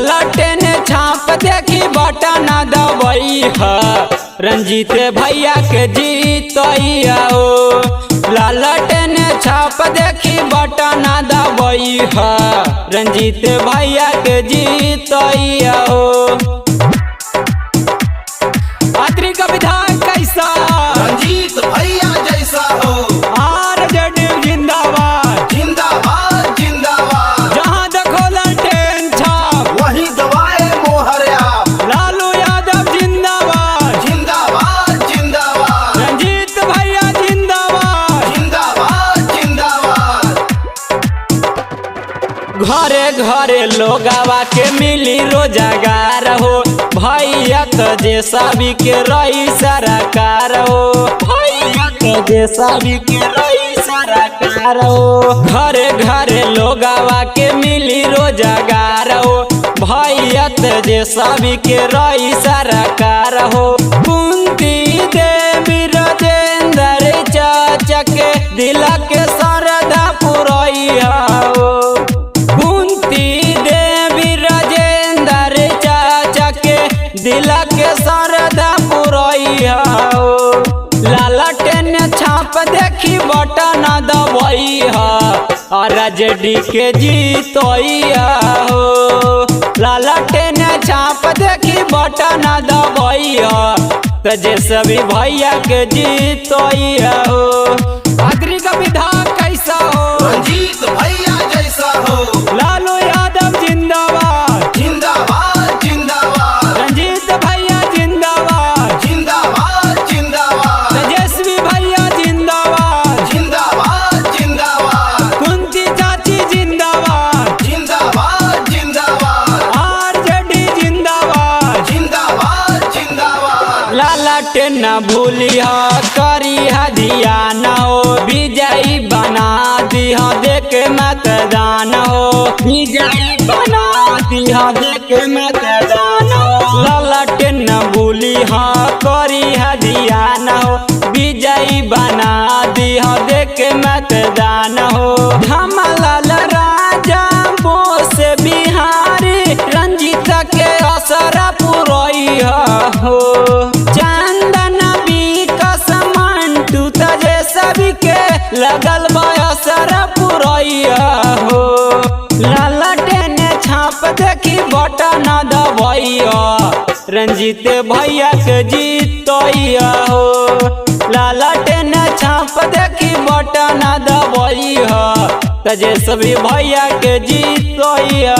लालटेन छाप देखी बटन दबई है रंजीत भैया के जीतैया हो। लालटेन छाप देखी बटन दबई है रंजीत भैया के जीतैया हो। आखिरी का विधायक कैसा रंजीत भैया जैसा हो। आरजेडी जिंदाबाद जिंदाबाद जिंदाबाद। जहाँ देखो लालटेन छाप वही दबाए मोहर आप। लालू यादव जिंदाबाद जिंदाबाद जिंदाबाद। रंजीत भैया जिंदाबाद जिंदाबाद जिंदाबाद। घरे घरे लोगावा के मिली रोजगार हो भैया तो जैसा भी के रही सरकार हो। भैया तो जैसा भी के रही सरकार हो। घरे घरे लोगावा के मिली रोजगार हो भैया तो जैसा भी के रही सरकार हो। कुंती देवी राजेंद्र चाचा के दिल के सरदा पुरैया हो। कुंती देवी राजेंद्र चाचा के दिल के सरदा पुरैया हो। लालटेन छाप देखी बटन दबई है आरजेडी के जीतैया हो। लालटेन छाप देखी बटन दबई है तो जैसे भी भैया के जीतैया हो। आखिरी का विधायक कैसा हो रंजीत भैया जैसा हो। लालू यादव जिंदाबाद जिंदाबाद जिंदाबाद। रंजीत भैया जिंदाबाद जिंदाबाद जिंदाबाद। तेजस्वी भैया जिंदाबाद जिंदाबाद जिंदाबाद। कुंती चाची जिंदाबाद जिंदाबाद जिंदाबाद। आरजेडी जिंदाबाद जिंदाबाद जिंदाबाद। लालटेन न भूलिया करी ध्यान हो विजयी बना दिया देख मतदान हो। विजयी बना दिया देख मतदान हो। लालटेन न भूलिया करी ध्यान हो विजयी बना दिया देख मतदान हो। धमलाल राजा बोस बिहारी रंजीत के असर पुरैया हो। चंदन विकास मंटू तजे सभी के लगल बयसर पुरैया हो। लालटेन छाप देखी बटन दबैया रंजीत भैया के जीतैया हो। लालटेन छाप देखी बटन दबैया तजे सभी भैया के जीतैया